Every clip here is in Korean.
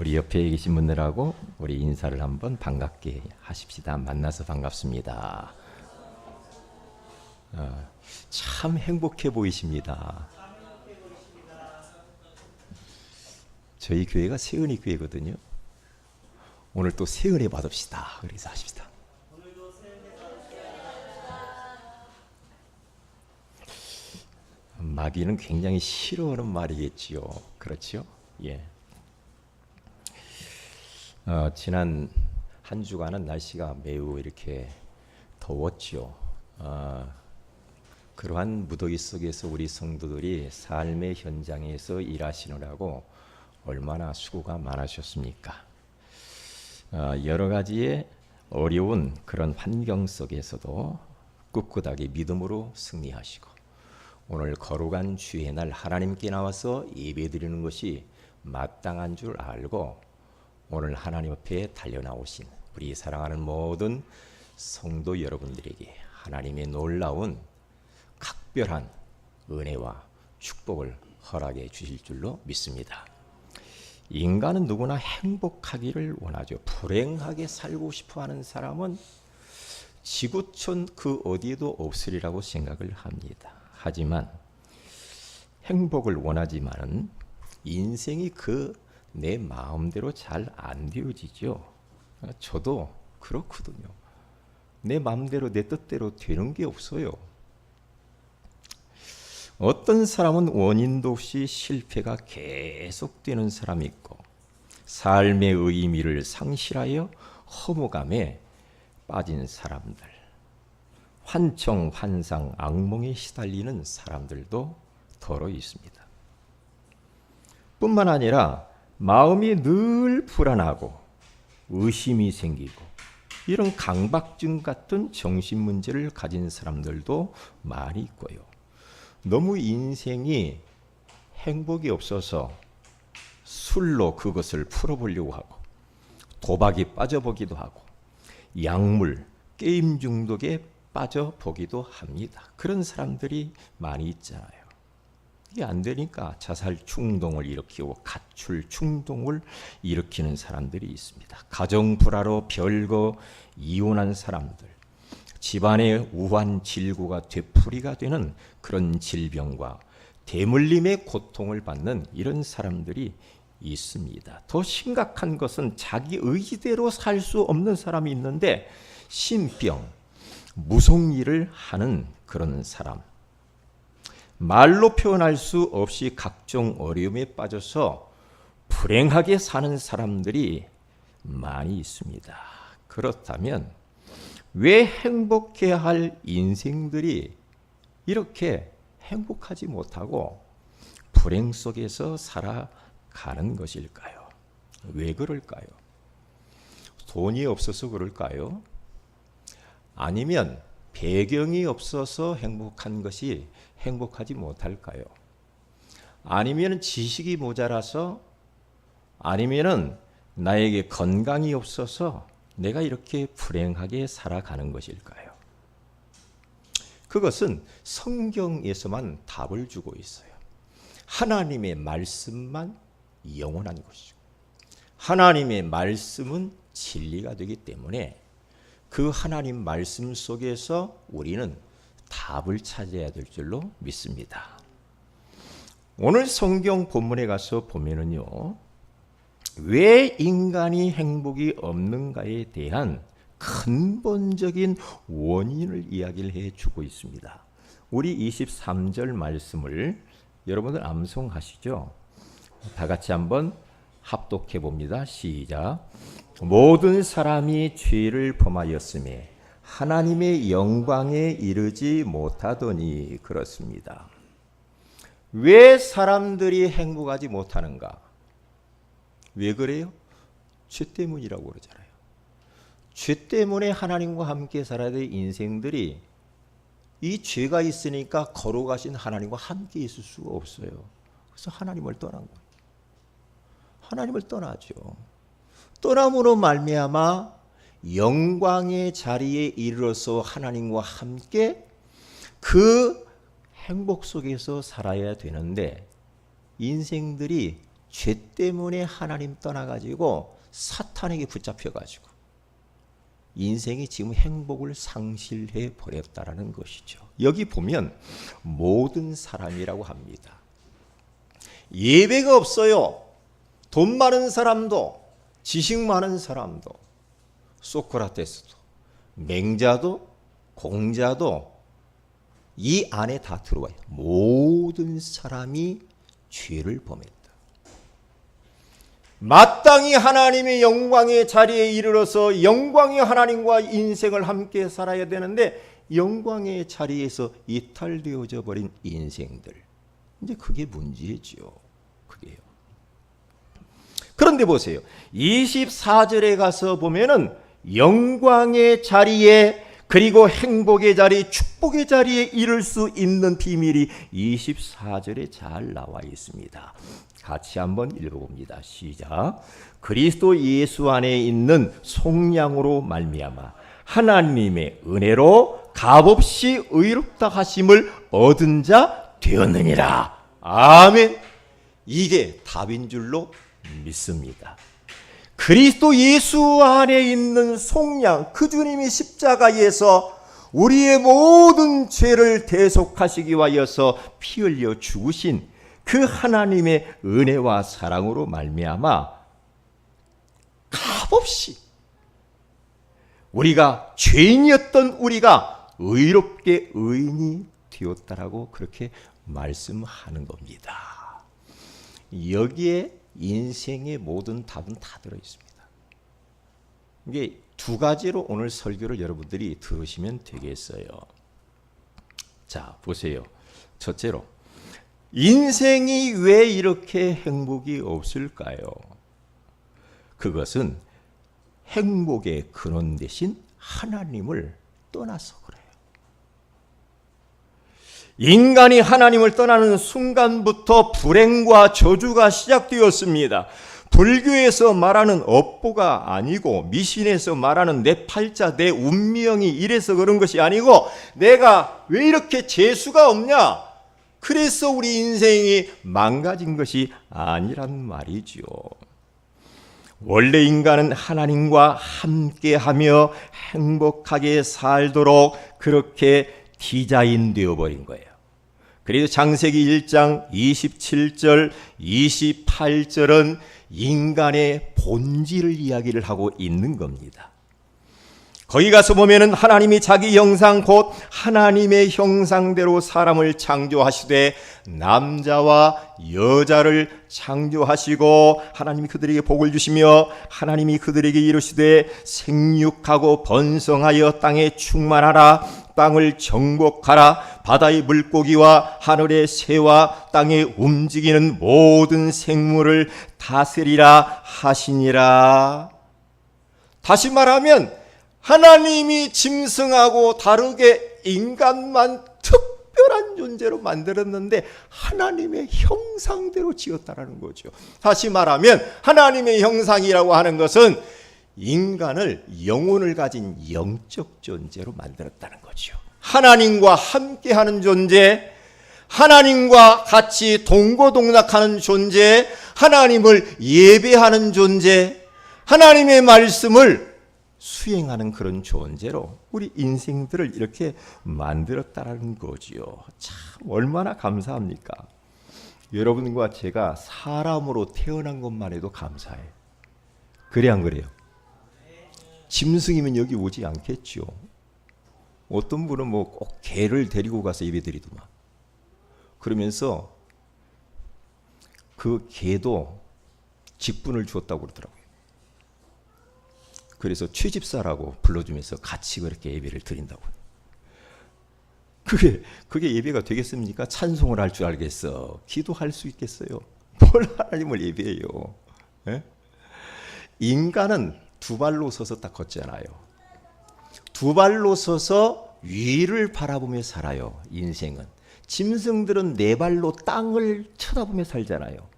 우리 옆에 계신 분들하고 우리 인사를 한번 반갑게 하십시다. 만나서 반갑습니다. 참 행복해 보이십니다. 저희 교회가 세은이 교회거든요. 오늘 또 세은혜 받읍시다. 그래서 하십시다. 마귀는 굉장히 싫어하는 말이겠지요. 그렇죠? 예. 지난 한 주간은 날씨가 매우 이렇게 더웠지요. 그러한 무더위 속에서 우리 성도들이 삶의 현장에서 일하시느라고 얼마나 수고가 많으셨습니까? 여러 가지의 어려운 그런 환경 속에서도 꿋꿋하게 믿음으로 승리하시고 오늘 거룩한 주의 날 하나님께 나와서 예배드리는 것이 마땅한 줄 알고 오늘 하나님 앞에 달려나오신 우리 사랑하는 모든 성도 여러분들에게 하나님의 놀라운 각별한 은혜와 축복을 허락해 주실 줄로 믿습니다. 인간은 누구나 행복하기를 원하죠. 불행하게 살고 싶어하는 사람은 지구촌 그 어디에도 없으리라고 생각을 합니다. 하지만 행복을 원하지만은 인생이 내 마음대로 잘 안 되어지죠. 저도 그렇거든요. 내 마음대로 내 뜻대로 되는 게 없어요. 어떤 사람은 원인도 없이 실패가 계속되는 사람이 있고 삶의 의미를 상실하여 허무감에 빠진 사람들, 환청, 환상, 악몽에 시달리는 사람들도 더러 있습니다. 뿐만 아니라 마음이 늘 불안하고 의심이 생기고 이런 강박증 같은 정신문제를 가진 사람들도 많이 있고요. 너무 인생이 행복이 없어서 술로 그것을 풀어보려고 하고 도박에 빠져보기도 하고 약물, 게임 중독에 빠져보기도 합니다. 그런 사람들이 많이 있잖아요. 이게 안 되니까 자살 충동을 일으키고 가출 충동을 일으키는 사람들이 있습니다. 가정 불화로 별거 이혼한 사람들, 집안의 우환 질고가 되풀이가 되는 그런 질병과 대물림의 고통을 받는 이런 사람들이 있습니다. 더 심각한 것은 자기 의지대로 살 수 없는 사람이 있는데 신병, 무속일을 하는 그런 사람, 말로 표현할 수 없이 각종 어려움에 빠져서 불행하게 사는 사람들이 많이 있습니다. 그렇다면 왜 행복해야 할 인생들이 이렇게 행복하지 못하고 불행 속에서 살아가는 것일까요? 왜 그럴까요? 돈이 없어서 그럴까요? 아니면 배경이 없어서 행복한 것이 행복하지 못할까요? 아니면 지식이 모자라서, 아니면 나에게 건강이 없어서 내가 이렇게 불행하게 살아가는 것일까요? 그것은 성경에서만 답을 주고 있어요. 하나님의 말씀만 영원한 것이고 하나님의 말씀은 진리가 되기 때문에 그 하나님 말씀 속에서 우리는 답을 찾아야 될 줄로 믿습니다. 오늘 성경 본문에 가서 보면은요, 왜 인간이 행복이 없는가에 대한 근본적인 원인을 이야기를 해주고 있습니다. 우리 23절 말씀을 여러분들 암송하시죠? 다 같이 한번 합독해 봅니다. 시작. 모든 사람이 죄를 범하였으며 하나님의 영광에 이르지 못하더니 그렇습니다. 왜 사람들이 행복하지 못하는가? 왜 그래요? 죄 때문이라고 그러잖아요. 죄 때문에 하나님과 함께 살아야 될 인생들이 이 죄가 있으니까 거룩하신 하나님과 함께 있을 수가 없어요. 그래서 하나님을 떠난 거예요. 하나님을 떠나죠. 떠남으로 말미암아 영광의 자리에 이르러서 하나님과 함께 그 행복 속에서 살아야 되는데 인생들이 죄 때문에 하나님 떠나가지고 사탄에게 붙잡혀가지고 인생이 지금 행복을 상실해 버렸다라는 것이죠. 여기 보면 모든 사람이라고 합니다. 예배가 없어요. 돈 많은 사람도, 지식 많은 사람도, 소크라테스도, 맹자도, 공자도 이 안에 다 들어와요. 모든 사람이 죄를 범했다. 마땅히 하나님의 영광의 자리에 이르러서 영광의 하나님과 인생을 함께 살아야 되는데 영광의 자리에서 이탈되어져 버린 인생들. 이제 그게 문제죠. 그게요. 그런데 보세요. 24절에 가서 보면은 영광의 자리에 그리고 행복의 자리, 축복의 자리에 이를 수 있는 비밀이 24절에 잘 나와 있습니다. 같이 한번 읽어봅니다. 시작. 그리스도 예수 안에 있는 속량으로 말미암아 하나님의 은혜로 값없이 의롭다 하심을 얻은 자 되었느니라. 아멘. 이게 답인 줄로 믿습니다. 그리스도 예수 안에 있는 속량, 그 주님이 십자가에서 우리의 모든 죄를 대속하시기 위하여서 피 흘려 죽으신 그 하나님의 은혜와 사랑으로 말미암아 값없이 우리가 죄인이었던 우리가 의롭게 의인이 되었다라고 그렇게 말씀하는 겁니다. 여기에 인생의 모든 답은 다 들어있습니다. 이게 두 가지로 오늘 설교를 여러분들이 들으시면 되겠어요. 자, 보세요. 첫째로, 인생이 왜 이렇게 행복이 없을까요? 그것은 행복의 근원 대신 하나님을 떠나서 그래요. 인간이 하나님을 떠나는 순간부터 불행과 저주가 시작되었습니다. 불교에서 말하는 업보가 아니고 미신에서 말하는 내 팔자, 내 운명이 이래서 그런 것이 아니고 내가 왜 이렇게 재수가 없냐? 그래서 우리 인생이 망가진 것이 아니란 말이죠. 원래 인간은 하나님과 함께하며 행복하게 살도록 그렇게 디자인 되어버린 거예요. 그래서 창세기 1장 27절, 28절은 인간의 본질을 이야기를 하고 있는 겁니다. 거기 가서 보면은 하나님이 자기 형상 곧 하나님의 형상대로 사람을 창조하시되 남자와 여자를 창조하시고 하나님이 그들에게 복을 주시며 하나님이 그들에게 이르시되 생육하고 번성하여 땅에 충만하라 땅을 정복하라 바다의 물고기와 하늘의 새와 땅에 움직이는 모든 생물을 다스리라 하시니라. 다시 말하면 하나님이 짐승하고 다르게 인간만 특별한 존재로 만들었는데 하나님의 형상대로 지었다라는 거죠. 다시 말하면 하나님의 형상이라고 하는 것은 인간을 영혼을 가진 영적 존재로 만들었다는 거죠. 하나님과 함께하는 존재, 하나님과 같이 동고동락하는 존재, 하나님을 예배하는 존재, 하나님의 말씀을 수행하는 그런 존재로 우리 인생들을 이렇게 만들었다는 거지요. 참 얼마나 감사합니까? 여러분과 제가 사람으로 태어난 것만 해도 감사해요. 그래 안 그래요? 짐승이면 여기 오지 않겠죠. 어떤 분은 뭐 꼭 개를 데리고 가서 예배드리더만. 그러면서 그 개도 직분을 주었다고 그러더라고요. 그래서 취집사라고 불러주면서 같이 그렇게 예배를 드린다고. 그게 예배가 되겠습니까? 찬송을 할 줄 알겠어. 기도할 수 있겠어요? 뭘 하나님을 예배해요? 예? 인간은 두 발로 서서 딱 걷잖아요. 두 발로 서서 위를 바라보며 살아요. 인생은. 짐승들은 네 발로 땅을 쳐다보며 살잖아요.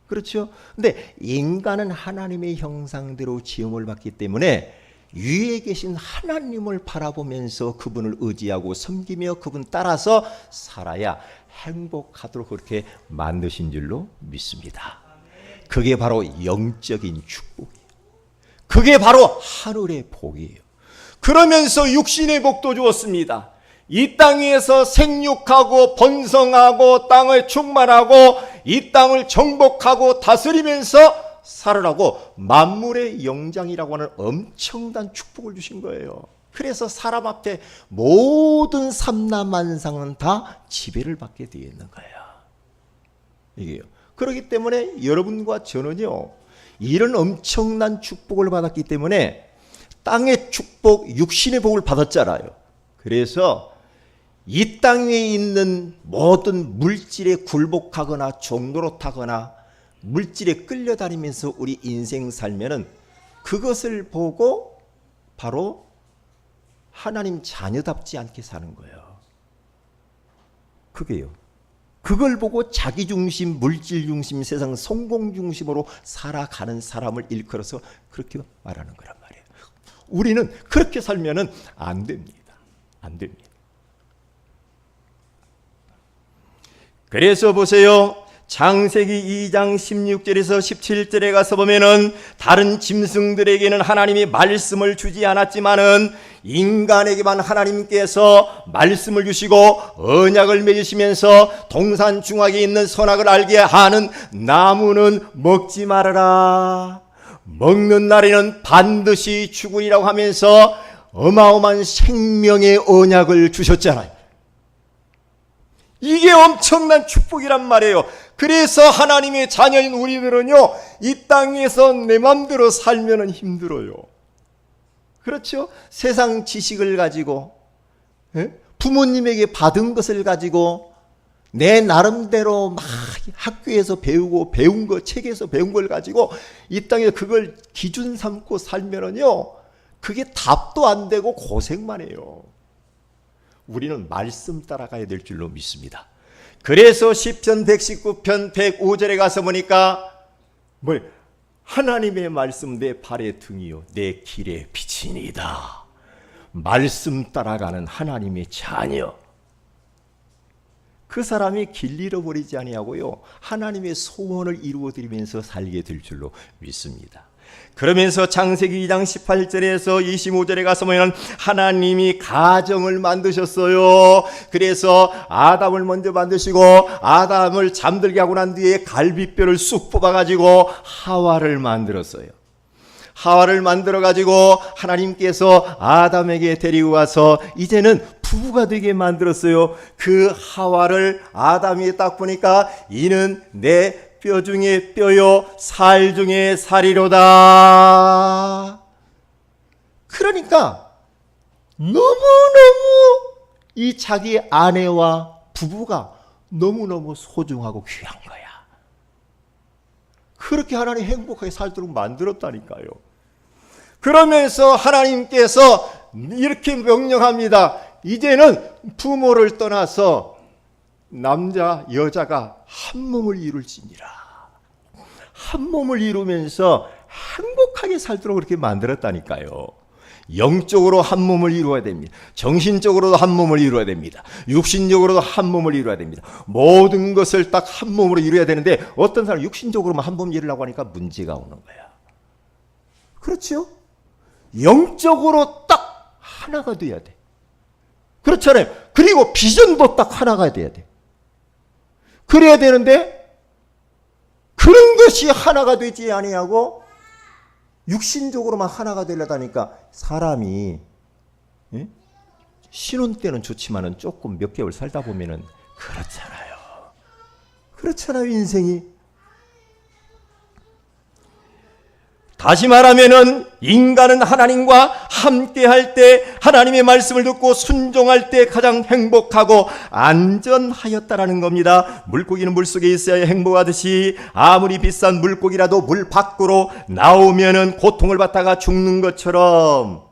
그렇죠? 근데 인간은 하나님의 형상대로 지음을 받기 때문에 위에 계신 하나님을 바라보면서 그분을 의지하고 섬기며 그분 따라서 살아야 행복하도록 그렇게 만드신 줄로 믿습니다. 그게 바로 영적인 축복이에요. 그게 바로 하늘의 복이에요. 그러면서 육신의 복도 주었습니다. 이 땅 위에서 생육하고 번성하고 땅을 충만하고 이 땅을 정복하고 다스리면서 살으라고 만물의 영장이라고 하는 엄청난 축복을 주신 거예요. 그래서 사람 앞에 모든 삼라만상은 다 지배를 받게 되어 있는 거예요. 이게요. 그렇기 때문에 여러분과 저는요, 이런 엄청난 축복을 받았기 때문에 땅의 축복, 육신의 복을 받았잖아요. 그래서 이 땅 위에 있는 모든 물질에 굴복하거나 종로로 타거나 물질에 끌려다니면서 우리 인생 살면은 그것을 보고 바로 하나님 자녀답지 않게 사는 거예요. 그게요. 그걸 보고 자기 중심, 물질 중심, 세상 성공 중심으로 살아가는 사람을 일컬어서 그렇게 말하는 거란 말이에요. 우리는 그렇게 살면은 안 됩니다. 안 됩니다. 그래서 보세요. 창세기 2장 16절에서 17절에 가서 보면은 다른 짐승들에게는 하나님이 말씀을 주지 않았지만은 인간에게만 하나님께서 말씀을 주시고 언약을 맺으시면서 동산 중앙에 있는 선악을 알게 하는 나무는 먹지 말아라. 먹는 날에는 반드시 죽으리라고 하면서 어마어마한 생명의 언약을 주셨잖아요. 이게 엄청난 축복이란 말이에요. 그래서 하나님의 자녀인 우리들은요, 이 땅에서 내 맘대로 살면은 힘들어요. 그렇죠? 세상 지식을 가지고, 부모님에게 받은 것을 가지고 내 나름대로 막 학교에서 배우고 배운 거, 책에서 배운 걸 가지고 이 땅에 그걸 기준 삼고 살면은요, 그게 답도 안 되고 고생만 해요. 우리는 말씀 따라가야 될 줄로 믿습니다. 그래서 시편 119편 105절에 가서 보니까 하나님의 말씀 내 발의 등이요 내 길의 빛이니이다. 말씀 따라가는 하나님의 자녀, 그 사람이 길 잃어버리지 아니하고요, 하나님의 소원을 이루어드리면서 살게 될 줄로 믿습니다. 그러면서 창세기 2장 18절에서 25절에 가서 보면 하나님이 가정을 만드셨어요. 그래서 아담을 먼저 만드시고 아담을 잠들게 하고 난 뒤에 갈비뼈를 쑥 뽑아가지고 하와를 만들었어요. 하와를 만들어가지고 하나님께서 아담에게 데리고 와서 이제는 부부가 되게 만들었어요. 그 하와를 아담이 딱 보니까 이는 내 뼈 중에 뼈요 살 중에 살이로다. 그러니까 너무너무 이 자기 아내와 부부가 너무너무 소중하고 귀한 거야. 그렇게 하나님 행복하게 살도록 만들었다니까요. 그러면서 하나님께서 이렇게 명령합니다. 이제는 부모를 떠나서 남자 여자가 한 몸을 이룰지니라. 한 몸을 이루면서 행복하게 살도록 그렇게 만들었다니까요. 영적으로 한 몸을 이루어야 됩니다. 정신적으로도 한 몸을 이루어야 됩니다. 육신적으로도 한 몸을 이루어야 됩니다. 모든 것을 딱 한 몸으로 이루어야 되는데 어떤 사람 육신적으로만 한 몸 이루려고 하니까 문제가 오는 거야. 그렇죠? 영적으로 딱 하나가 돼야 돼. 그렇잖아요. 그리고 비전도 딱 하나가 돼야 돼. 그래야 되는데 그런 것이 하나가 되지 아니하고 육신적으로만 하나가 되려다니까 사람이 신혼 때는 좋지만은 조금 몇 개월 살다 보면은 그렇잖아요. 인생이. 다시 말하면은 인간은 하나님과 함께 할 때, 하나님의 말씀을 듣고 순종할 때 가장 행복하고 안전하였다라는 겁니다. 물고기는 물속에 있어야 행복하듯이 아무리 비싼 물고기라도 물 밖으로 나오면은 고통을 받다가 죽는 것처럼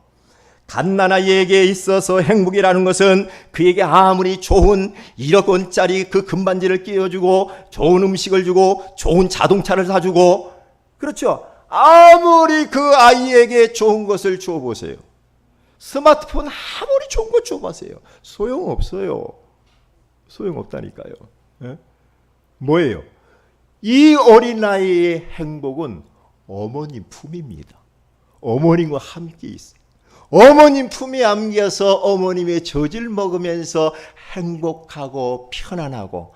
갓난아이에게 있어서 행복이라는 것은 그에게 아무리 좋은 1억 원짜리 그 금반지를 끼워주고 좋은 음식을 주고 좋은 자동차를 사주고, 그렇죠? 아무리 그 아이에게 좋은 것을 줘보세요. 스마트폰 아무리 좋은 것 줘보세요. 소용없어요. 소용없다니까요. 예? 뭐예요? 이 어린아이의 행복은 어머님 품입니다. 어머님과 함께 있어요. 어머님 품에 안겨서 어머님의 젖을 먹으면서 행복하고 편안하고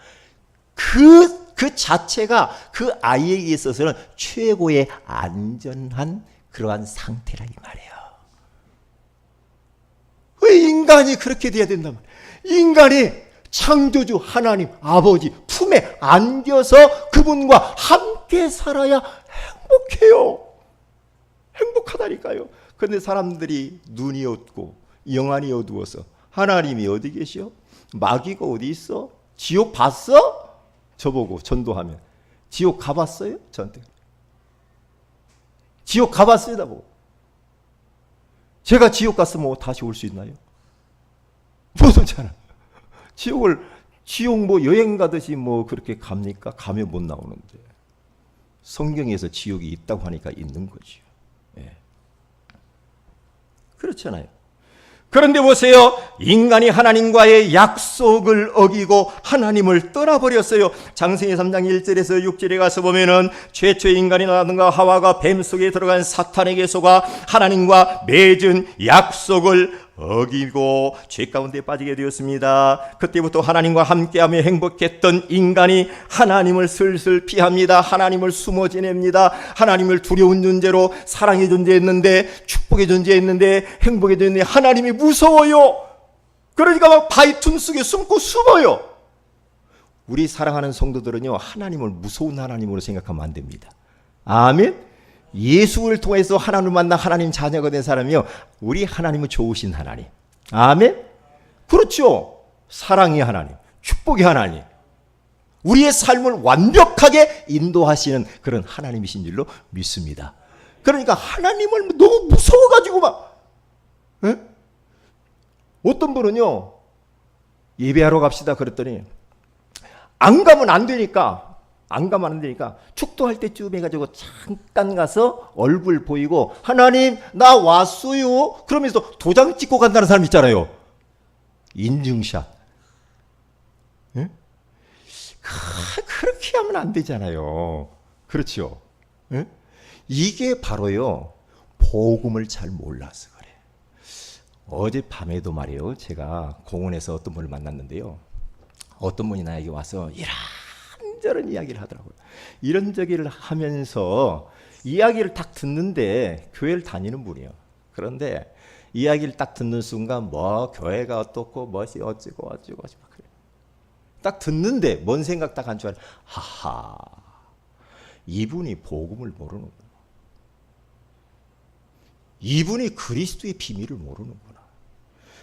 그 자체가 그 아이에게 있어서는 최고의 안전한 그러한 상태라 이 말이에요. 왜 인간이 그렇게 돼야 된단 말이에요? 인간이 창조주 하나님 아버지 품에 안겨서 그분과 함께 살아야 행복해요. 행복하다니까요. 그런데 사람들이 눈이 어둡고 영안이 어두워서 하나님이 어디 계시오? 마귀가 어디 있어? 지옥 봤어? 저보고 전도하면 지옥 가봤어요? 저한테 지옥 가봤어요? 나보고 제가 지옥 갔으면 다시 올 수 있나요? 못 오잖아. 지옥 뭐 여행 가듯이 뭐 그렇게 갑니까? 가면 못 나오는데 성경에서 지옥이 있다고 하니까 있는 거죠. 예. 그렇잖아요. 그런데 보세요. 인간이 하나님과의 약속을 어기고 하나님을 떠나버렸어요. 장세기 3장 1절에서 6절에 가서 보면은 최초의 인간인 아담과 하와가 뱀 속에 들어간 사탄에게 속아 하나님과 맺은 약속을 어기고 죄 가운데 빠지게 되었습니다. 그때부터 하나님과 함께하며 행복했던 인간이 하나님을 슬슬 피합니다. 하나님을 숨어 지냅니다. 하나님을 두려운 존재로 사랑의 존재였는데 축복의 존재였는데 행복의 존재였는데 하나님이 무서워요. 그러니까 막 바위틈 속에 숨고 숨어요. 우리 사랑하는 성도들은요, 하나님을 무서운 하나님으로 생각하면 안 됩니다. 아멘. 예수를 통해서 하나님을 만나 하나님 자녀가 된 사람이요, 우리 하나님은 좋으신 하나님. 아멘. 그렇죠. 사랑의 하나님, 축복의 하나님, 우리의 삶을 완벽하게 인도하시는 그런 하나님이신 줄로 믿습니다. 그러니까 하나님을 너무 무서워가지고 막, 에? 어떤 분은요, 예배하러 갑시다 그랬더니 안 가면 안 되니까 축도할 때쯤 해가지고 잠깐 가서 얼굴 보이고 하나님 나 왔어요 그러면서 도장 찍고 간다는 사람 있잖아요. 인증샷. 예? 그렇게 하면 안 되잖아요. 그렇죠? 예? 이게 바로요, 복음을 잘 몰라서 그래. 어젯밤에도 말이에요, 제가 공원에서 어떤 분을 만났는데요, 어떤 분이 나에게 와서 이런저런 이야기를 하더라고요. 이런저기를 하면서 이야기를 딱 듣는데, 교회를 다니는 분이에요. 그런데 이야기를 딱 듣는 순간 뭐 교회가 어떻고 뭐지 어찌고 그래. 딱 듣는데 뭔 생각 딱 한 줄 알아. 하하, 이분이 복음을 모르는구나. 이분이 그리스도의 비밀을 모르는구나.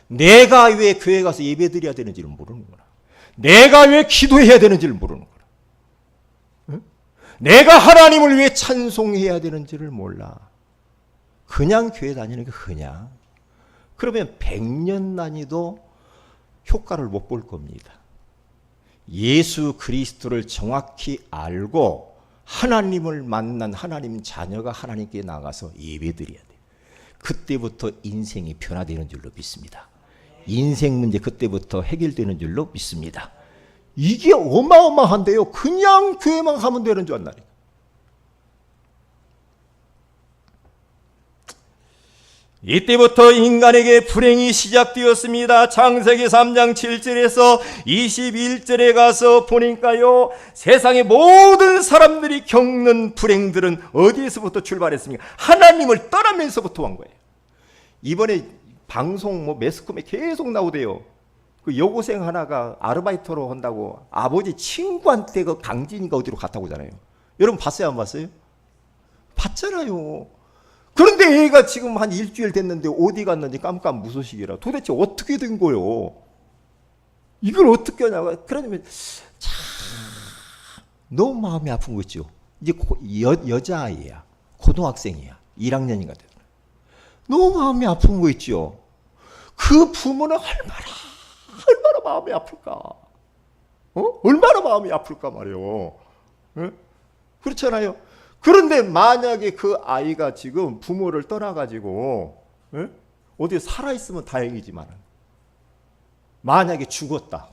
내가 왜 교회 가서 예배 드려야 되는지를 모르는구나. 내가 왜 기도해야 되는지를 모르는구나. 응? 내가 하나님을 왜 찬송해야 되는지를 몰라. 그냥 교회 다니는 게 그냥. 그러면 100년 다니도 효과를 못 볼 겁니다. 예수 그리스도를 정확히 알고 하나님을 만난 하나님 자녀가 하나님께 나가서 예배드려야 돼. 그때부터 인생이 변화되는 줄로 믿습니다. 인생 문제 그때부터 해결되는 줄로 믿습니다. 이게 어마어마한데요. 그냥 교회만 가면 되는 줄 안다니까. 이때부터 인간에게 불행이 시작되었습니다. 창세기 3장 7절에서 21절에 가서 보니까요, 세상의 모든 사람들이 겪는 불행들은 어디에서부터 출발했습니까? 하나님을 떠나면서부터 온 거예요. 이번에 방송 매스컴에 계속 나오대요. 그 여고생 하나가 아르바이트로 한다고 아버지 친구한테 그 강진이가 어디로 갔다고 하잖아요. 여러분 봤어요, 안 봤어요? 봤잖아요. 그런데 얘가 지금 한 일주일 됐는데 어디 갔는지 깜깜무소식이라. 도대체 어떻게 된 거요? 이걸 어떻게 하냐고. 그러면 참 너무 마음이 아픈 거 있죠. 이제 여자아이야. 고등학생이야. 1학년인가 돼. 너무 마음이 아픈 거 있죠. 그 부모는 얼마나 마음이 아플까. 얼마나 마음이 아플까 말이요. 그렇잖아요. 그런데 만약에 그 아이가 지금 부모를 떠나가지고 어디 살아있으면 다행이지만 만약에 죽었다.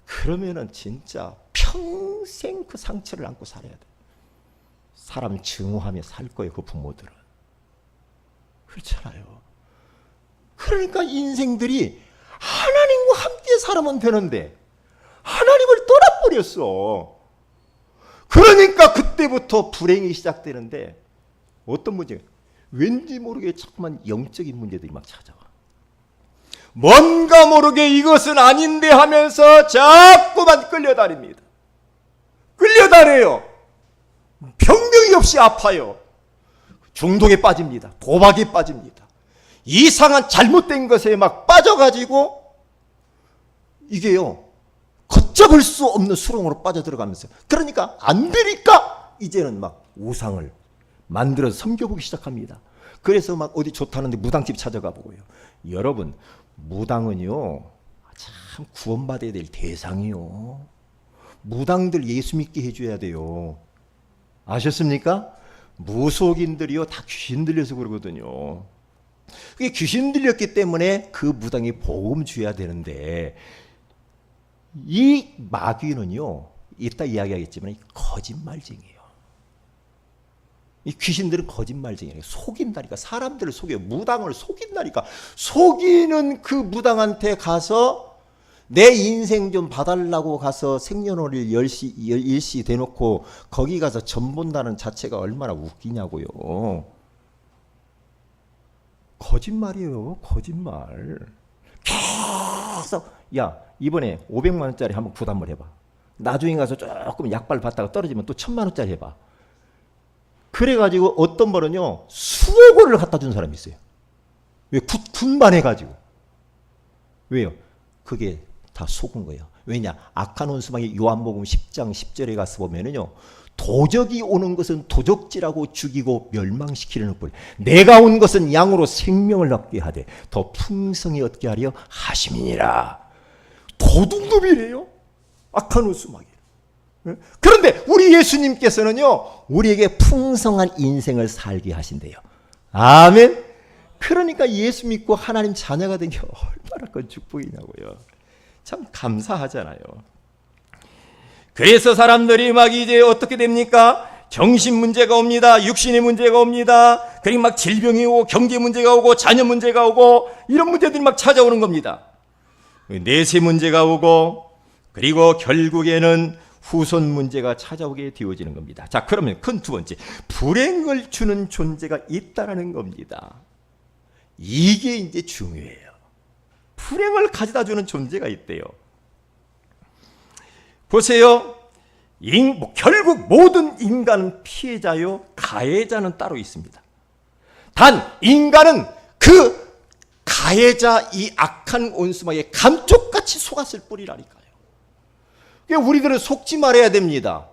그러면은 진짜 평생 그 상처를 안고 살아야 돼. 사람 증오하며 살 거예요, 그 부모들은. 그렇잖아요. 그러니까 인생들이 하나님과 함께 살아면 되는데 하나님을 떠나버렸어. 그러니까 그때부터 불행이 시작되는데 어떤 문제? 왠지 모르게 자꾸만 영적인 문제들이 막 찾아와. 뭔가 모르게 이것은 아닌데 하면서 자꾸만 끌려다닙니다. 끌려다녀요. 병명이 없이 아파요. 중독에 빠집니다. 도박에 빠집니다. 이상한 잘못된 것에 막 빠져가지고 이게요, 걷잡을 수 없는 수렁으로 빠져들어가면서, 그러니까 안 되니까 이제는 막 우상을 만들어서 섬겨보기 시작합니다. 그래서 막 어디 좋다는데 무당집 찾아가 보고요. 여러분, 무당은요 참 구원받아야 될 대상이요. 무당들 예수 믿게 해줘야 돼요. 아셨습니까? 무속인들이요 다 귀신 들려서 그러거든요. 그게 귀신 들렸기 때문에 그 무당이 복음 줘야 되는데, 이 마귀는요 이따 이야기하겠지만 거짓말쟁이에요. 이 귀신들은 거짓말쟁이에요. 속인다니까. 사람들을 속여요. 무당을 속인다니까. 속이는 그 무당한테 가서 내 인생 좀 봐달라고 가서 생년월일 일시 대놓고 거기 가서 점 본다는 자체가 얼마나 웃기냐고요. 거짓말이에요. 거짓말. 계속 야 이번에 500만 원짜리 한번 부담을 해봐. 나중에 가서 조금 약발 받다가 떨어지면 또 1000만 원짜리 해봐. 그래가지고 어떤 벌은요 수억 원을 갖다 준 사람이 있어요. 왜? 군반해가지고. 왜요? 그게 다 속은 거예요. 왜냐? 악한 원수막이 요한복음 10장 10절에 가서 보면은요, 도적이 오는 것은 도적질하고 죽이고 멸망시키려는 뿔. 내가 온 것은 양으로 생명을 얻게 하되 더 풍성히 얻게 하려 하심이니라. 도둑놈이래요. 악한 원수막이. 그런데 우리 예수님께서는요 우리에게 풍성한 인생을 살게 하신대요. 아멘. 그러니까 예수 믿고 하나님 자녀가 된 게 얼마나 큰 축복이냐고요. 참 감사하잖아요. 그래서 사람들이 막 이제 어떻게 됩니까? 정신 문제가 옵니다. 육신의 문제가 옵니다. 그리고 막 질병이 오고 경제 문제가 오고 자녀 문제가 오고 이런 문제들이 막 찾아오는 겁니다. 내세 문제가 오고 그리고 결국에는 후손 문제가 찾아오게 되어지는 겁니다. 자, 그러면 큰 두 번째, 불행을 주는 존재가 있다라는 겁니다. 이게 이제 중요해요. 불행을 가져다 주는 존재가 있대요. 보세요. 결국 모든 인간은 피해자요, 가해자는 따로 있습니다. 단 인간은 그 가해자, 이 악한 원수마에 감쪽같이 속았을 뿐이라니까요. 우리들은 속지 말아야 됩니다.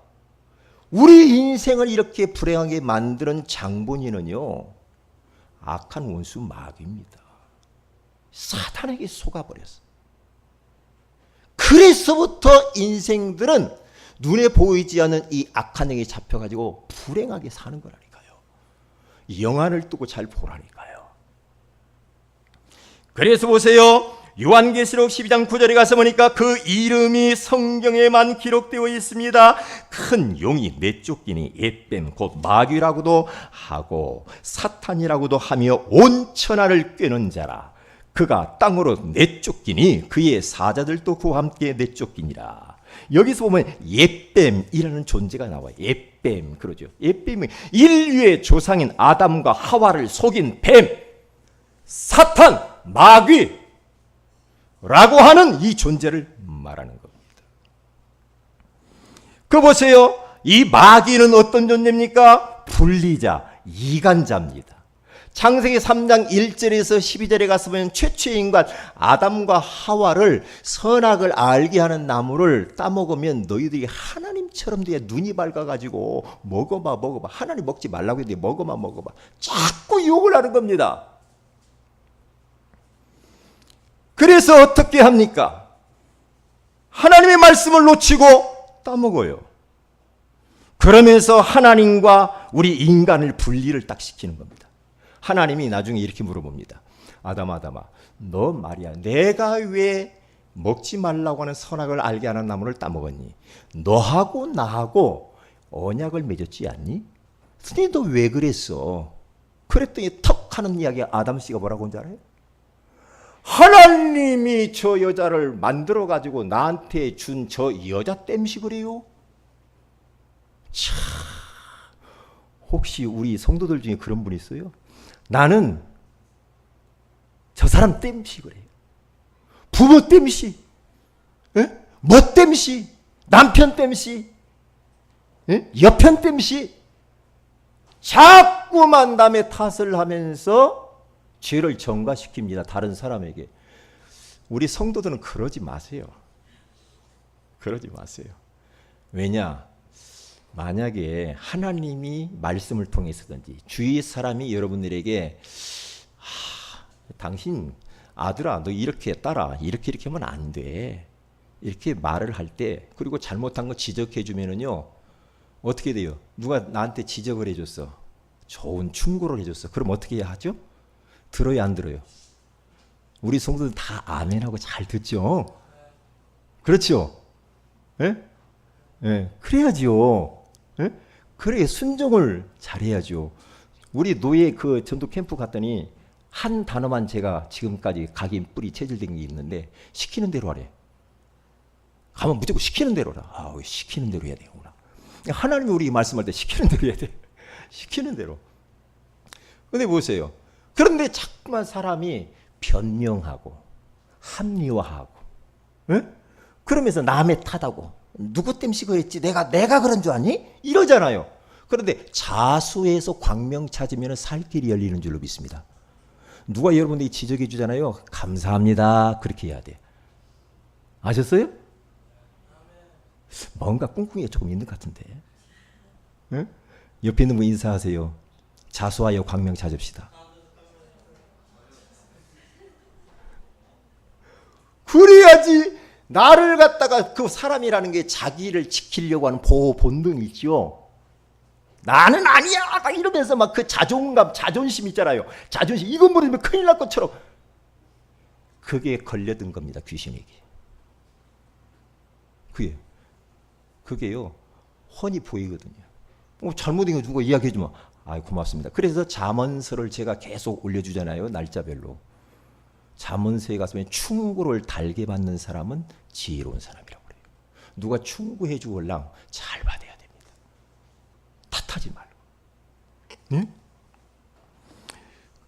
우리 인생을 이렇게 불행하게 만드는 장본인은요 악한 원수 마귀입니다. 사탄에게 속아버렸어. 그래서부터 인생들은 눈에 보이지 않는 이 악한 행에 잡혀가지고 불행하게 사는 거라니까요. 영안을 뜨고 잘 보라니까요. 그래서 보세요. 요한계시록 12장 9절에 가서 보니까 그 이름이 성경에만 기록되어 있습니다. 큰 용이 내쫓기니 에뱀 곧 마귀라고도 하고 사탄이라고도 하며 온 천하를 꿰는 자라. 그가 땅으로 내쫓기니 그의 사자들도 그와 함께 내쫓기니라. 여기서 보면 에뱀이라는 존재가 나와요. 에뱀 그러죠. 에뱀이 인류의 조상인 아담과 하와를 속인 뱀, 사탄, 마귀 라고 하는 이 존재를 말하는 겁니다. 그 보세요. 이 마귀는 어떤 존재입니까? 분리자, 이간자입니다. 창세기 3장 1절에서 12절에 가서 보면 최초의 인간 아담과 하와를 선악을 알게 하는 나무를 따먹으면 너희들이 하나님처럼 돼야 눈이 밝아가지고 먹어봐. 하나님 먹지 말라고 했는데 먹어봐. 자꾸 욕을 하는 겁니다. 그래서 어떻게 합니까? 하나님의 말씀을 놓치고 따먹어요. 그러면서 하나님과 우리 인간을 분리를 딱 시키는 겁니다. 하나님이 나중에 이렇게 물어봅니다. 아담아, 너 말이야, 내가 왜 먹지 말라고 하는 선악을 알게 하는 나무를 따먹었니? 너하고 나하고 언약을 맺었지 않니? 스님 너 왜 그랬어? 그랬더니 턱 하는 이야기가 아담 씨가 뭐라고 한지 알아요? 하나님이 저 여자를 만들어 가지고 나한테 준 저 여자 땜시 그래요? 참, 혹시 우리 성도들 중에 그런 분 있어요? 나는 저 사람 땜시 그래요. 부모 땜시, 뭐 땜시, 남편 땜시, 여편 땜시, 자꾸만 남의 탓을 하면서 죄를 전가시킵니다. 다른 사람에게. 우리 성도들은 그러지 마세요. 그러지 마세요. 왜냐? 만약에 하나님이 말씀을 통해서든지 주위 사람이 여러분들에게 당신 아들아 너 이렇게 따라 이렇게 하면 안 돼. 이렇게 말을 할 때 그리고 잘못한 거 지적해 주면은요. 어떻게 돼요? 누가 나한테 지적을 해줬어. 좋은 충고를 해줬어. 그럼 어떻게 해야 하죠? 들어요, 안 들어요? 우리 성도들 다 아멘하고 잘 듣죠? 그렇죠? 예? 예, 그래야지요. 예? 그래, 순종을 잘해야죠. 우리 노예 그 전도 캠프 갔더니 한 단어만 제가 지금까지 각인 뿌리 체질된 게 있는데 시키는 대로 하래. 가면 무조건 시키는 대로 하라. 아, 시키는 대로 해야 되구나. 하나님이 우리 말씀할 때 시키는 대로 해야 돼. 시키는 대로. 근데 보세요. 그런데 자꾸만 사람이 변명하고 합리화하고, 에? 그러면서 남의 탓하고 누구 땜시 그랬지? 내가 그런 줄 아니? 이러잖아요. 그런데 자수해서 광명 찾으면 살 길이 열리는 줄로 믿습니다. 누가 여러분들이 지적해 주잖아요. 감사합니다. 그렇게 해야 돼. 아셨어요? 뭔가 꿍꿍이가 조금 있는 것 같은데. 에? 옆에 있는 분 인사하세요. 자수하여 광명 찾읍시다. 그래야지 나를 갖다가 그 사람이라는 게 자기를 지키려고 하는 보호 본능이 있죠. 나는 아니야 막 이러면서 막 그 자존감 자존심 있잖아요. 자존심 이거 모르면 큰일 날 것처럼 그게 걸려든 겁니다. 귀신에게. 그게요 훤히 보이거든요. 잘못된 거 누가 이야기해주면 아 고맙습니다. 그래서 잠언서를 제가 계속 올려주잖아요. 날짜별로. 잠언서에 가서 충고를 달게 받는 사람은 지혜로운 사람이라고 그래요. 누가 충고해 주올랑 잘 받아야 됩니다. 탓하지 말고. 응?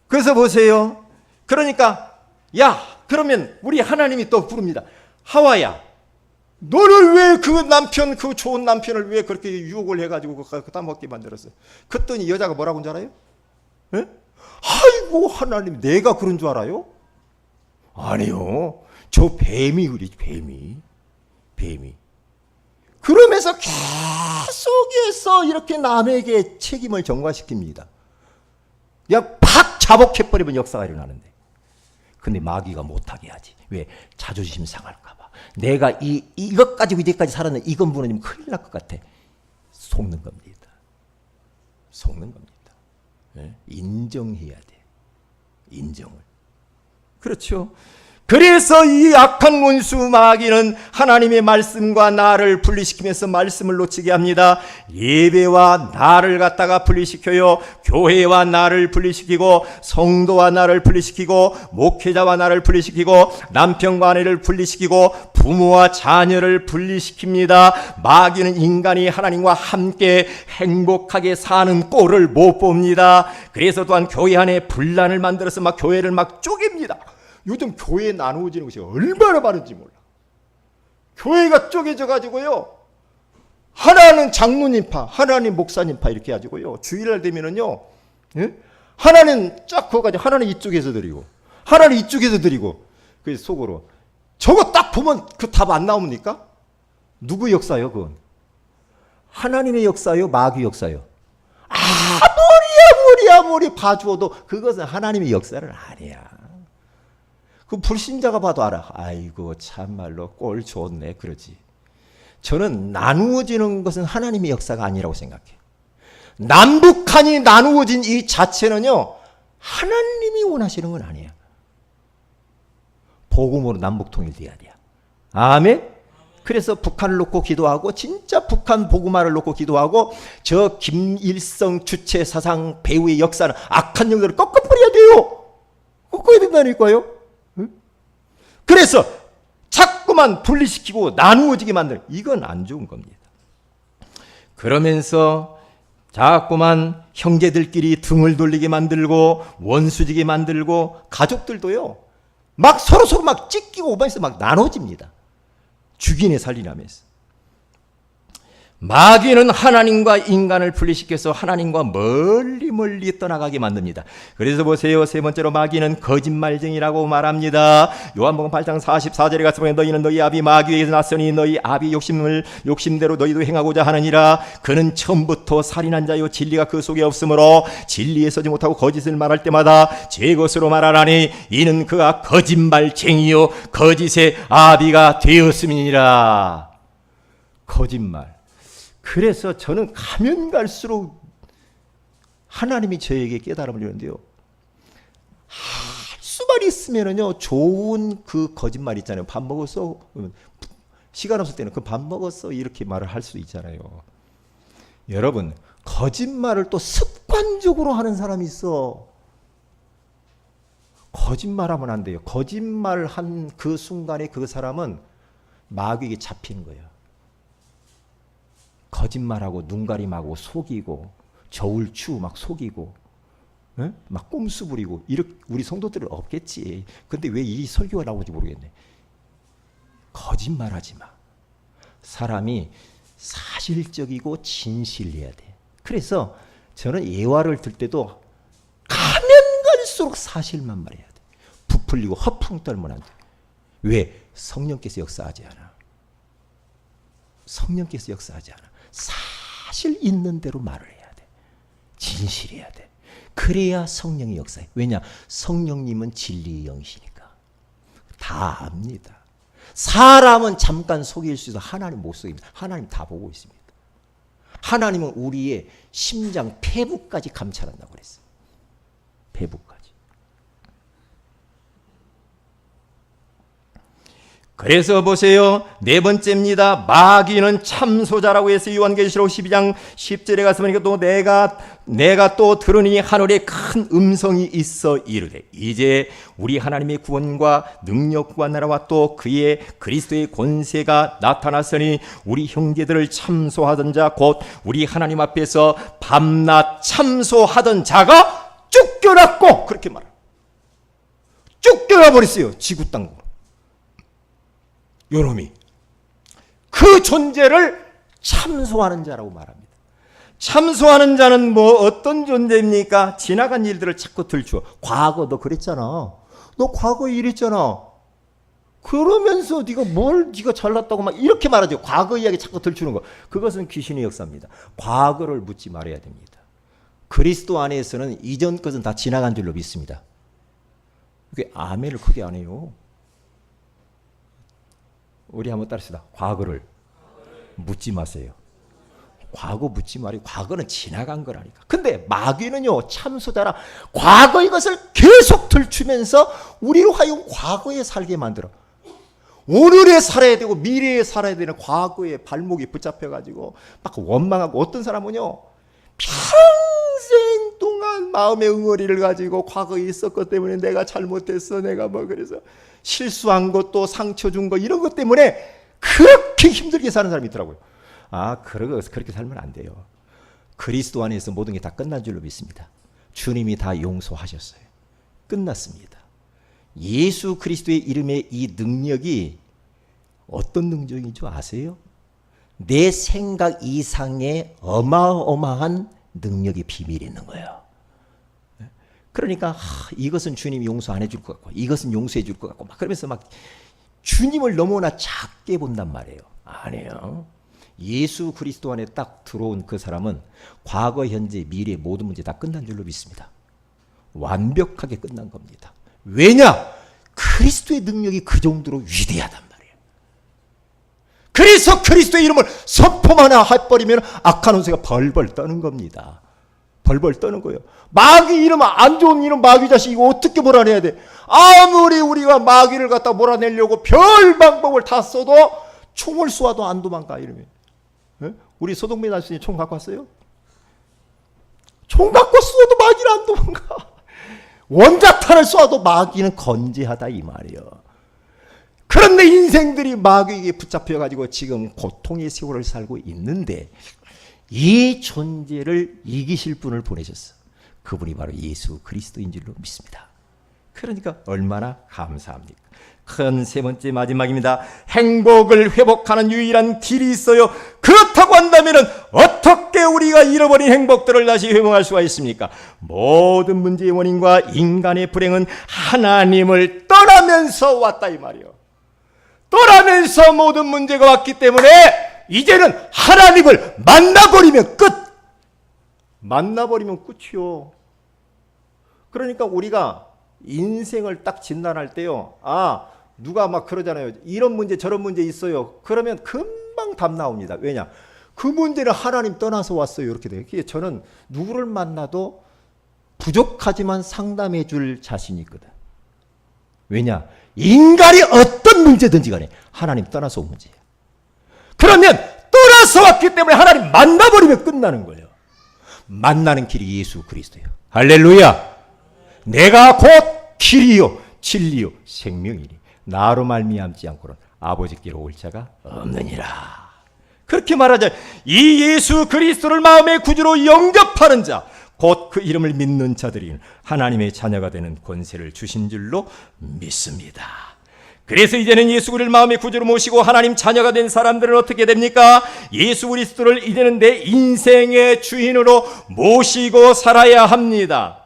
그래서 보세요. 그러니까 야 그러면 우리 하나님이 또 부릅니다. 하와야 너를 왜 그 남편 그 좋은 남편을 왜 그렇게 유혹을 해가지고 그다 먹게 만들었어? 그랬더니 여자가 뭐라고 한 줄 알아요? 에? 아이고 하나님 내가 그런 줄 알아요? 아니요. 저 뱀이 그러지 뱀이. 그러면서 계속해서 이렇게 남에게 책임을 전가시킵니다. 그냥 팍 자복해버리면 역사가 일어나는데. 근데 마귀가 못하게 하지. 왜? 자존심 상할까 봐. 내가 이것 가지고 이제까지 살았는데 이건 무너지면 큰일 날 것 같아. 속는 겁니다. 속는 겁니다. 네? 인정해야 돼. 인정을. 그렇죠. 그래서 이 악한 원수 마귀는 하나님의 말씀과 나를 분리시키면서 말씀을 놓치게 합니다. 예배와 나를 갖다가 분리시켜요. 교회와 나를 분리시키고 성도와 나를 분리시키고 목회자와 나를 분리시키고 남편과 아내를 분리시키고 부모와 자녀를 분리시킵니다. 마귀는 인간이 하나님과 함께 행복하게 사는 꼴을 못 봅니다. 그래서 또한 교회 안에 분란을 만들어서 막 교회를 막 쪼갭니다. 요즘 교회 나누어지는 것이 얼마나 많은지 몰라. 교회가 쪼개져 가지고요. 하나는 장로님파, 하나는 목사님파 이렇게 해가지고요. 주일날 되면은요. 예? 하나는 쫙 그어가지고 하나는 이쪽에서 드리고 하나는 이쪽에서 드리고 그래서 속으로 저거 딱 보면 그 답 안 나옵니까? 누구 역사요 그건? 하나님의 역사요? 마귀 역사요? 아무리 봐주어도 그것은 하나님의 역사는 아니야. 그 불신자가 봐도 알아. 아이고 참말로 꼴 좋네 그러지. 저는 나누어지는 것은 하나님의 역사가 아니라고 생각해요. 남북한이 나누어진 이 자체는요 하나님이 원하시는 건 아니야. 복음으로 남북 통일돼야 돼. 아멘. 그래서 북한을 놓고 기도하고 진짜 북한 보고마를 놓고 기도하고 저 김일성 주체 사상 배후의 역사는 악한 영들을 꺾어버려야 돼요. 꺾어야 된다니까요. 그래서 자꾸만 분리시키고 나누어지게 만드는 이건 안 좋은 겁니다. 그러면서 자꾸만 형제들끼리 등을 돌리게 만들고 원수지게 만들고 가족들도요. 막 서로 막 찢기고 오반해서 막 나눠집니다. 죽이네 살리나면서. 마귀는 하나님과 인간을 분리시켜서 하나님과 멀리 떠나가게 만듭니다. 그래서 보세요. 세 번째로 마귀는 거짓말쟁이라고 말합니다. 요한복음 8장 44절에 가서 보면 너희는 너희 아비 마귀에게서 났으니 너희 아비 욕심대로 너희도 행하고자 하느니라. 그는 처음부터 살인한 자요 진리가 그 속에 없으므로 진리에 서지 못하고 거짓을 말할 때마다 제 것으로 말하라니 이는 그가 거짓말쟁이요 거짓의 아비가 되었음이니라. 거짓말. 그래서 저는 가면 갈수록 하나님이 저에게 깨달음을 주는데요. 할 수만 있으면은요, 좋은 그 거짓말 있잖아요. 밥 먹었어? 시간 없을 때는 그 밥 먹었어? 이렇게 말을 할 수 있잖아요. 여러분, 거짓말을 또 습관적으로 하는 사람이 있어. 거짓말하면 안 돼요. 거짓말 한 그 순간에 그 사람은 마귀에게 잡히는 거예요. 거짓말하고 눈가림하고 속이고 저울추 막 속이고 에? 막 꼼수 부리고 이렇게 우리 성도들은 없겠지. 근데 왜 이 설교가 나오는지 모르겠네. 거짓말하지 마. 사람이 사실적이고 진실해야 돼. 그래서 저는 예화를 들 때도 가면 갈수록 사실만 말해야 돼. 부풀리고 허풍 떨면 안 돼. 왜? 성령께서 역사하지 않아. 성령께서 역사하지 않아. 사실 있는 대로 말을 해야 돼. 진실해야 돼. 그래야 성령이 역사해. 왜냐? 성령님은 진리의 영이시니까. 다 압니다. 사람은 잠깐 속일 수 있어. 하나님 못 속입니다. 하나님 다 보고 있습니다. 하나님은 우리의 심장, 폐부까지 감찰한다고 그랬어요. 폐부까지. 그래서 보세요. 네 번째입니다. 마귀는 참소자라고 해서 요한계시록 12장 10절에 가서 보니까 또 내가 또 들으니 하늘에 큰 음성이 있어 이르되 이제 우리 하나님의 구원과 능력과 나라와 또 그의 그리스도의 권세가 나타났으니 우리 형제들을 참소하던 자 곧 우리 하나님 앞에서 밤낮 참소하던 자가 쫓겨났고 그렇게 말해요. 쫓겨나 버렸어요. 지구 땅으로. 요놈이 그 존재를 참소하는 자라고 말합니다. 참소하는 자는 뭐 어떤 존재입니까? 지나간 일들을 자꾸 들추어. 과거 너 그랬잖아. 너 과거에 이랬잖아. 그러면서 네가 잘났다고 막 이렇게 말하죠. 과거 이야기 자꾸 들추는 거. 그것은 귀신의 역사입니다. 과거를 묻지 말아야 됩니다. 그리스도 안에서는 이전 것은 다 지나간 줄로 믿습니다. 그게 아멘을 크게 안 해요. 우리 한번 따르시다. 과거를 묻지 마세요. 과거 묻지 말고 과거는 지나간 거라니까. 근데 마귀는요 참소자라 과거의 것을 계속 들추면서 우리로 하여금 과거에 살게 만들어. 오늘에 살아야 되고 미래에 살아야 되는 과거에 발목이 붙잡혀가지고 막 원망하고 어떤 사람은요 평생 동안 마음의 응어리를 가지고 과거에 있었기 때문에 내가 잘못했어. 내가 뭐 그래서 실수한 것도 상처 준 거 이런 것 때문에 그렇게 힘들게 사는 사람이 있더라고요. 그렇게 살면 안 돼요. 그리스도 안에서 모든 게 다 끝난 줄로 믿습니다. 주님이 다 용서하셨어요. 끝났습니다. 예수 그리스도의 이름의 이 능력이 어떤 능력인지 아세요? 내 생각 이상의 어마어마한 능력의 비밀이 있는 거예요. 그러니까 이것은 주님이 용서 안 해줄 것 같고 이것은 용서해 줄 것 같고 막 그러면서 막 주님을 너무나 작게 본단 말이에요. 아니에요. 예수 그리스도 안에 딱 들어온 그 사람은 과거, 현재, 미래 모든 문제 다 끝난 줄로 믿습니다. 완벽하게 끝난 겁니다. 왜냐? 그리스도의 능력이 그 정도로 위대하단 말이에요. 그래서 그리스도의 이름을 선포만 해버리면 악한 운세가 벌벌 떠는 겁니다. 벌벌 떠는 거예요. 마귀 이름, 안 좋은 이름 마귀 자식 이거 어떻게 몰아내야 돼? 아무리 우리가 마귀를 갖다 몰아내려고 별 방법을 다 써도 총을 쏘아도 안 도망가 이러면. 우리 소동민 아저씨 총 갖고 왔어요? 총 갖고 쏘아도 마귀는 안 도망가. 원자탄을 쏘아도 마귀는 건재하다 이 말이에요. 그런데 인생들이 마귀에게 붙잡혀가지고 지금 고통의 세월을 살고 있는데 이 존재를 이기실 분을 보내셨어. 그분이 바로 예수 그리스도인 줄로 믿습니다. 그러니까 얼마나 감사합니까? 큰 세 번째 마지막입니다. 행복을 회복하는 유일한 길이 있어요. 그렇다고 한다면 어떻게 우리가 잃어버린 행복들을 다시 회복할 수가 있습니까? 모든 문제의 원인과 인간의 불행은 하나님을 떠나면서 왔다 이 말이에요. 떠나면서 모든 문제가 왔기 때문에 이제는 하나님을 만나버리면 끝! 만나버리면 끝이요. 그러니까 우리가 인생을 딱 진단할 때요. 누가 막 그러잖아요. 이런 문제 저런 문제 있어요. 그러면 금방 답 나옵니다. 왜냐? 그 문제는 하나님 떠나서 왔어요. 이렇게 돼요. 저는 누구를 만나도 부족하지만 상담해 줄 자신이 있거든. 왜냐? 인간이 어떤 문제든지 간에 하나님 떠나서 온 문제예요. 그러면 떠나서 왔기 때문에 하나님 만나버리면 끝나는 거예요. 만나는 길이 예수 그리스도예요. 할렐루야. 내가 곧 길이요 진리요 생명이니 나로 말미암지 않고는 아버지께로 올 자가 없느니라. 그렇게 말하자. 이 예수 그리스도를 마음의 구주로 영접하는 자, 곧 그 이름을 믿는 자들이 하나님의 자녀가 되는 권세를 주신 줄로 믿습니다. 그래서 이제는 예수 그리스도를 마음의 구주로 모시고 하나님 자녀가 된 사람들은 어떻게 됩니까? 예수 그리스도를 이제는 내 인생의 주인으로 모시고 살아야 합니다.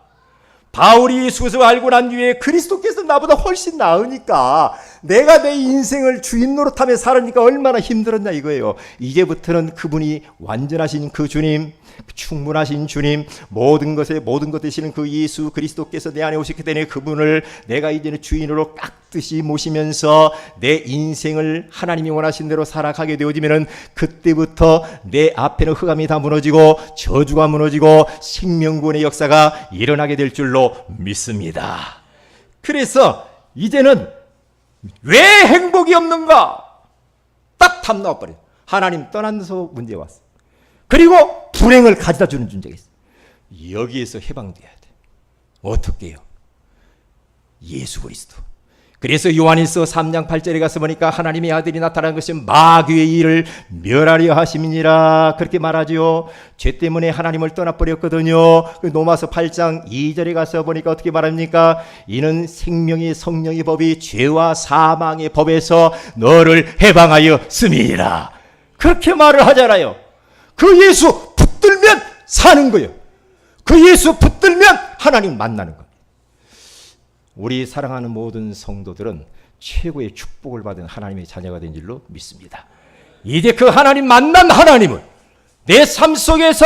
바울이 예수 그리스도를 알고 난 뒤에 그리스도께서 나보다 훨씬 나으니까 내가 내 인생을 주인 노릇하며 살으니까 얼마나 힘들었냐 이거예요. 이제부터는 그분이 완전하신 그 주님, 충분하신 주님, 모든 것에 모든 것 되시는 그 예수 그리스도께서 내 안에 오셨기 때문에 그분을 내가 이제는 주인으로 깍듯이 모시면서 내 인생을 하나님이 원하신 대로 살아가게 되어지면은 그때부터 내 앞에는 흑암이 다 무너지고 저주가 무너지고 생명구원의 역사가 일어나게 될 줄로 믿습니다. 그래서 이제는 왜 행복이 없는가? 딱 답 나와버려요. 하나님 떠나서 문제 왔어. 그리고 불행을 가져다 주는 존재가 있어. 여기에서 해방돼야 돼. 어떻게 해요? 예수 그리스도. 그래서 요한일서 3장 8절에 가서 보니까 하나님의 아들이 나타난 것은 마귀의 일을 멸하려 하심이니라 그렇게 말하죠. 죄 때문에 하나님을 떠나버렸거든요. 로마서 8장 2절에 가서 보니까 어떻게 말합니까? 이는 생명의 성령의 법이 죄와 사망의 법에서 너를 해방하여 씀이니라. 그렇게 말을 하잖아요. 그 예수 붙들면 사는 거예요. 그 예수 붙들면 하나님 만나는 거예요. 우리 사랑하는 모든 성도들은 최고의 축복을 받은 하나님의 자녀가 된 줄로 믿습니다. 이제 그 하나님 만난 하나님을 내 삶 속에서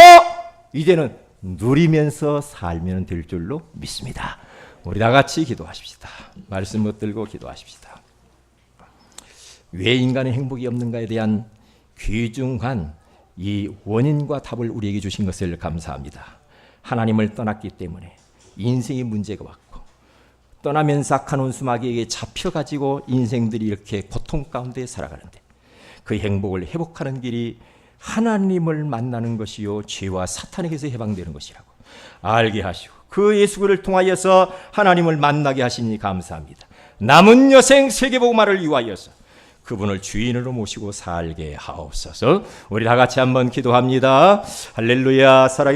이제는 누리면서 살면 될 줄로 믿습니다. 우리 다 같이 기도하십시다. 말씀 붙들고 기도하십시다. 왜 인간의 행복이 없는가에 대한 귀중한 이 원인과 답을 우리에게 주신 것을 감사합니다. 하나님을 떠났기 때문에 인생의 문제가 왔고 떠나면서 악한 원수마귀에게 잡혀가지고 인생들이 이렇게 고통 가운데 살아가는데 그 행복을 회복하는 길이 하나님을 만나는 것이요 죄와 사탄에게서 해방되는 것이라고 알게 하시고 그 예수를 통하여서 하나님을 만나게 하시니 감사합니다. 남은 여생 세계복음화를 위하여서 그분을 주인으로 모시고 살게 하옵소서. 우리 다 같이 한번 기도합니다. 할렐루야. 사랑